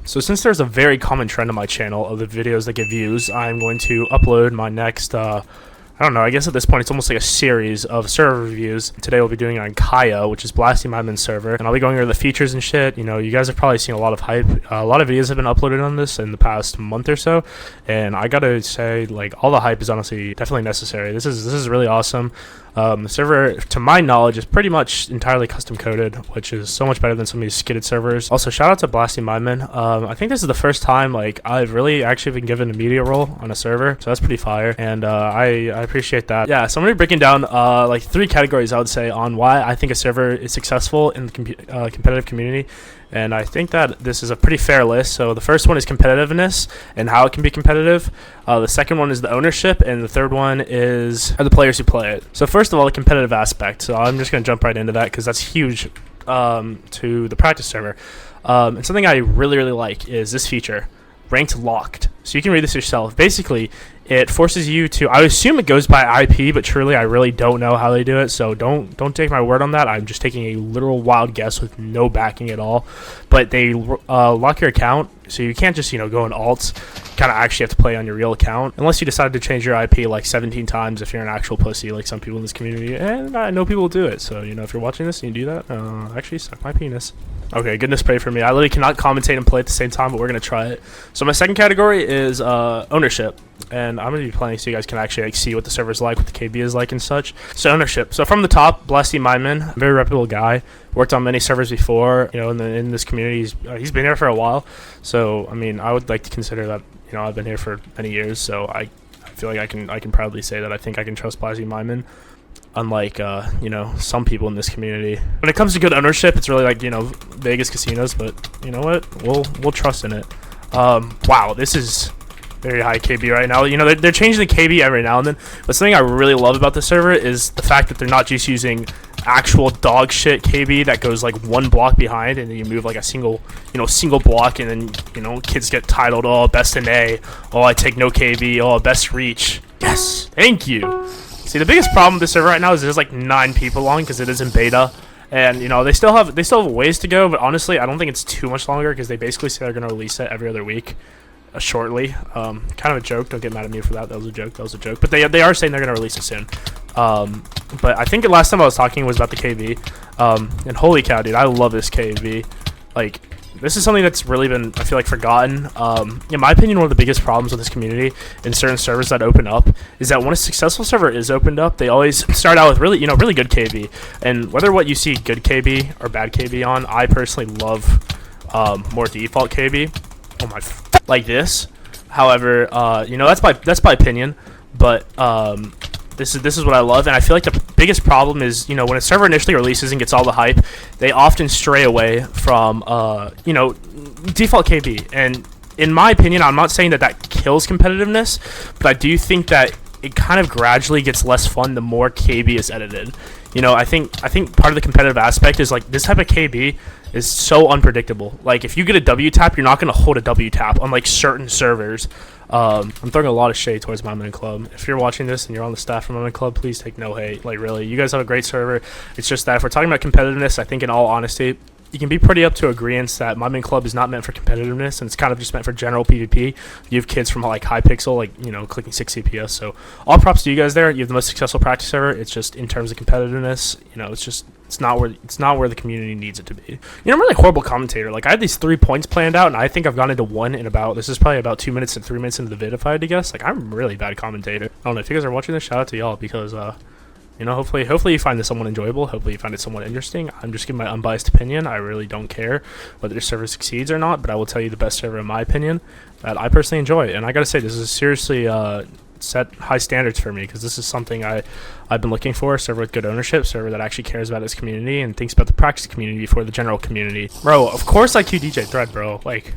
So since there's a very common trend on my channel of the videos that get views, I'm going to upload my next, I don't know, I guess at this point it's almost like a series of server reviews. Today we'll be doing it on Kaiya, which is Blasty Myman's server, and I'll be going over the features and shit. You know, you guys have probably seen a lot of hype. A lot of videos have been uploaded on this in the past month or so, and I gotta say, like, all the hype is honestly definitely necessary. This is really awesome. The server, to my knowledge, is pretty much entirely custom coded, which is so much better than some of these skidded servers. Also, shout out to Blasty Myman. I think this is the first time like I've really actually been given a media role on a server, so that's pretty fire, and I appreciate that. Yeah, so I'm gonna be breaking down like 3 categories, I would say, on why I think a server is successful in the competitive community. And I think that this is a pretty fair list. So the first one is competitiveness and how it can be competitive. The second one is the ownership, and the third one are the players who play it. So first of all, the competitive aspect. So I'm just going to jump right into that because that's huge to the practice server. And something I really like is this feature, ranked locked. So you can read this yourself. Basically, it forces you to, I assume it goes by IP, but truly I really don't know how they do it, so don't take my word on that. I'm just taking a literal wild guess with no backing at all. But they lock your account, so you can't just, you know, go in alts. You kind of actually have to play on your real account, unless you decide to change your IP like 17 times if you're an actual pussy like some people in this community, and I know people do it. So, you know, if you're watching this and you do that, actually suck my penis. Okay, goodness pray for me. I literally cannot commentate and play at the same time, but we're going to try it. So my second category is ownership. And I'm going to be playing so you guys can actually like see what the server's like, what the KB is like and such. So ownership. So from the top, Blasty Myman, very reputable guy. Worked on many servers before, you know, in this community. He's been here for a while. So, I mean, I would like to consider that, you know, I've been here for many years. So I feel like I can proudly say that I think I can trust Blasty Myman. Unlike, you know, some people in this community. When it comes to good ownership, it's really like, you know, Vegas casinos, but you know what? We'll trust in it. Wow, this is very high KB right now. You know, they're changing the KB every now and then, but something I really love about the server is the fact that they're not just using actual dog shit KB that goes like 1 block behind, and then you move like a single block, and then, you know, kids get titled, oh, best in A, oh, I take no KB, oh, best reach. Yes, thank you. See, the biggest problem with this server right now is there's like 9 people on because it is in beta, and you know they still have a ways to go. But honestly, I don't think it's too much longer because they basically say they're gonna release it every other week, shortly. Kind of a joke. Don't get mad at me for that. That was a joke. But they are saying they're gonna release it soon. But I think the last time I was talking was about the KB. And holy cow, dude, I love this KB. Like, this is something that's really been, I feel like, forgotten. In my opinion, one of the biggest problems with this community in certain servers that open up is that when a successful server is opened up, they always start out with really good KB. And whether what you see good KB or bad KB on, I personally love more default KB. Oh my, like this. However, you know, that's my opinion, but this is what I love, and I feel like the biggest problem is, you know, when a server initially releases and gets all the hype, they often stray away from, you know, default KB. And in my opinion, I'm not saying that kills competitiveness, but I do think that it kind of gradually gets less fun the more KB is edited. You know, I think part of the competitive aspect is like this type of KB is so unpredictable. Like if you get a W tap, you're not going to hold a W tap on like certain servers. I'm throwing a lot of shade towards Myman Club. If you're watching this and you're on the staff from Myman Club, please take no hate. Like, really, you guys have a great server. It's just that if we're talking about competitiveness, I think in all honesty, you can be pretty up to agreeance that Myman Club is not meant for competitiveness, and it's kind of just meant for general PvP. You have kids from like high pixel, like, you know, clicking 6 CPS. So all props to you guys there. You have the most successful practice server. It's just in terms of competitiveness, you know, it's not where the community needs it to be. You know, I'm really a horrible commentator. Like, I had these 3 points planned out, and I think I've gone into 1 in this is probably about 2 minutes and 3 minutes into the vid, if I had to guess. Like, I'm a really bad commentator. I don't know if you guys are watching this. Shout out to y'all, because you know, hopefully you find this somewhat enjoyable. Hopefully you find it somewhat interesting. I'm just giving my unbiased opinion. I really don't care whether your server succeeds or not, but I will tell you the best server in my opinion that I personally enjoy. And I gotta say, this is seriously set high standards for me, because this is something I've been looking for. A server with good ownership, server that actually cares about its community and thinks about the practice community before the general community. Bro, of course I queue DJ Thread, bro. Like,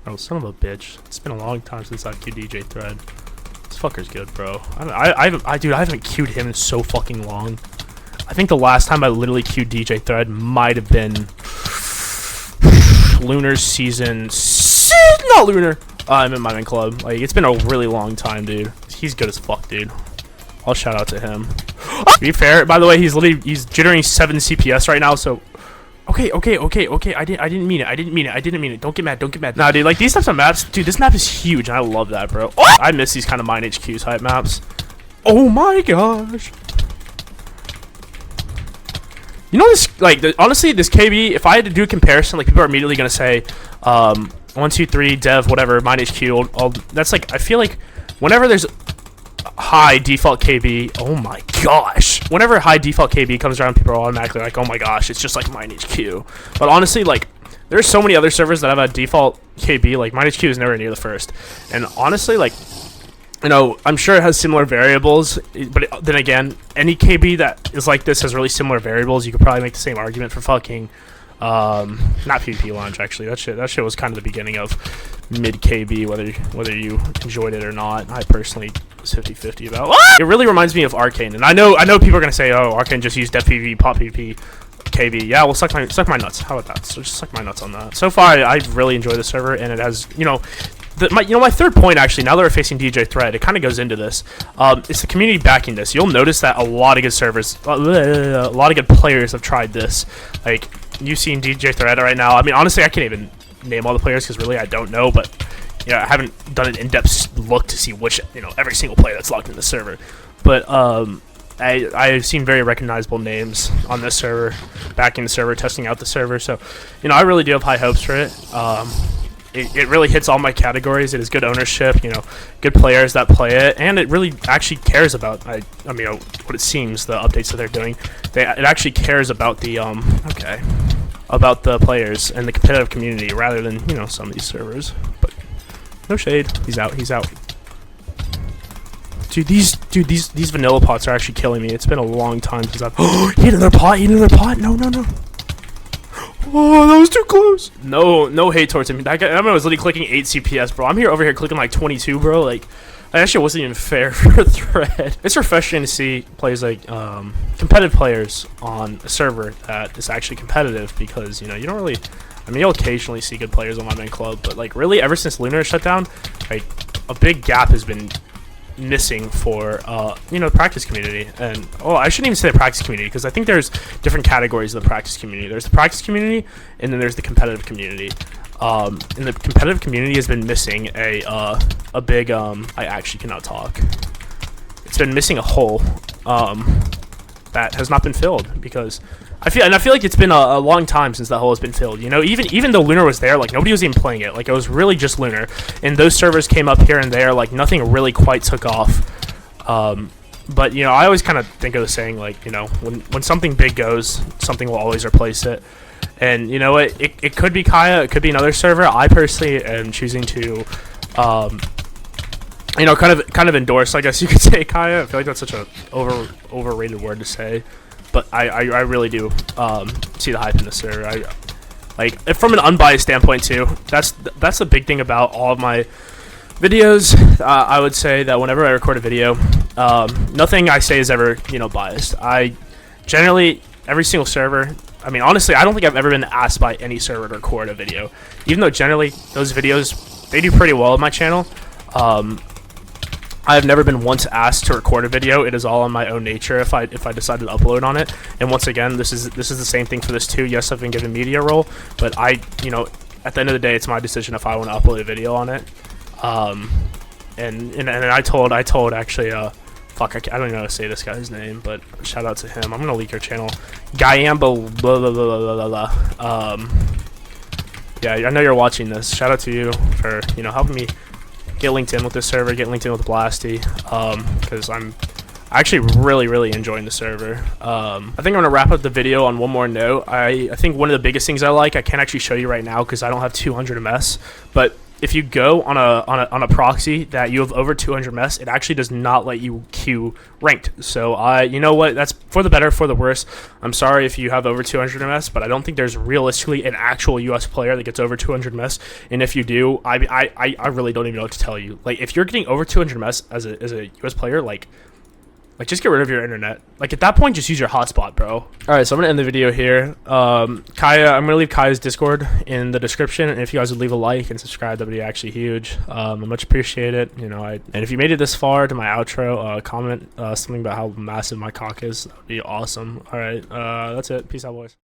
oh, son of a bitch. It's been a long time since I've queued DJ Thread. This fucker's good, bro. Dude, I haven't queued him in so fucking long. I think the last time I literally queued DJ Thread might have been Lunar season. Not Lunar. I'm in Myman Club. Like, it's been a really long time, dude. He's good as fuck, dude. I'll shout out to him. To be fair, by the way, he's jittering 7 CPS right now, so Okay. I didn't mean it. Don't get mad. Nah, dude, like these types of maps, dude, this map is huge, and I love that, bro. Oh! I miss these kind of Mine HQ type maps. Oh my gosh. You know this, like, honestly, this KB, if I had to do a comparison, like, people are immediately gonna say, 1, 2, 3, dev, whatever, Mine HQ, that's like, I feel like whenever there's high default KB, oh my gosh, whenever high default KB comes around, people are automatically like, oh my gosh, it's just like Mine HQ. But honestly, like, there's so many other servers that have a default KB, like Mine HQ is nowhere near the first. And honestly, like, you know, I'm sure it has similar variables, but then again, any KB that is like this has really similar variables. You could probably make the same argument for fucking, not PvP Launch, actually. That shit was kind of the beginning of mid KB, whether you enjoyed it or not. I personally was 50-50 about. What? It really reminds me of Arcane, and I know people are gonna say, oh, Arcane just used potpvp, potpvp, KB. Yeah, well, suck my nuts. How about that? So just suck my nuts on that. So far, I really enjoy the server, and it has, you know. My third point, actually, now that we're facing DJ Thread, it kind of goes into this. It's the community backing this. You'll notice that a lot of good servers, a lot of good players have tried this. Like, you've seen DJ Thread right now. I mean, honestly, I can't even name all the players because really I don't know, but you know, I haven't done an in-depth look to see which, you know, every single player that's logged in the server. But I've seen very recognizable names on this server, backing the server, testing out the server. So, you know, I really do have high hopes for it. It really hits all my categories. It is good ownership, you know, good players that play it, and it really actually cares about, I mean, what it seems, the updates that they're doing. It actually cares about the, about the players and the competitive community rather than, you know, some of these servers. But no shade. He's out. Dude, these vanilla pots are actually killing me. It's been a long time since I've hit another pot. No. Oh, that was too close. No hate towards him. That guy, I was literally clicking 8 CPS, bro. I'm here over here clicking like 22, bro. Like, that shit wasn't even fair for a thread. It's refreshing to see players like competitive players on a server that is actually competitive, because, you know, you don't really. I mean, you'll occasionally see good players on my main club, but like really, ever since Lunar shut down, like a big gap has been missing for you know, the practice community. And I shouldn't even say the practice community, because I think there's different categories of the practice community. There's the practice community, and then there's the competitive community. And the competitive community has been missing a big I actually cannot talk. It's been missing a hole that has not been filled, because I feel like it's been a long time since that hole has been filled. You know, even though Lunar was there, like nobody was even playing it. Like it was really just Lunar, and those servers came up here and there. Like nothing really quite took off. But you know, I always kind of think of the saying, like, you know, when something big goes, something will always replace it. And you know, it could be Kaiya, it could be another server. I personally am choosing to, you know, kind of endorse, I guess you could say, Kaiya. I feel like that's such a overrated word to say. But I really do see the hype in the server. Like, from an unbiased standpoint too. That's the big thing about all of my videos. I would say that whenever I record a video, nothing I say is ever, you know, biased. I generally, every single server. I mean, honestly, I don't think I've ever been asked by any server to record a video, even though generally those videos, they do pretty well on my channel. I have never been once asked to record a video. It is all on my own nature if I decided to upload on it. And once again, this is the same thing for this too. Yes, I've been given media role, but you know, at the end of the day, it's my decision if I want to upload a video on it. And I told actually fuck, I don't even know how to say this guy's name, but shout out to him. I'm gonna leak your channel, Kaiya.rip. Yeah, I know you're watching this. Shout out to you for, you know, helping me get linked in with this server, get linked in with Blasty, because I'm actually really enjoying the server. I think I'm gonna wrap up the video on one more note. I think one of the biggest things I can't actually show you right now because I don't have 200 ms, but if you go on a proxy that you have over 200 ms, it actually does not let you queue ranked. So you know what? That's for the better, for the worse. I'm sorry if you have over 200 ms, but I don't think there's realistically an actual US player that gets over 200 ms. And if you do, I really don't even know what to tell you. Like, if you're getting over 200 ms as a US player, like just get rid of your internet. Like, at that point, just use your hotspot, bro. Alright, so I'm gonna end the video here. Kaiya, I'm gonna leave Kaiya's Discord in the description, and if you guys would leave a like and subscribe, that would be actually huge. I much appreciate it. You know, and if you made it this far to my outro, comment something about how massive my cock is. That would be awesome. Alright, that's it. Peace out, boys.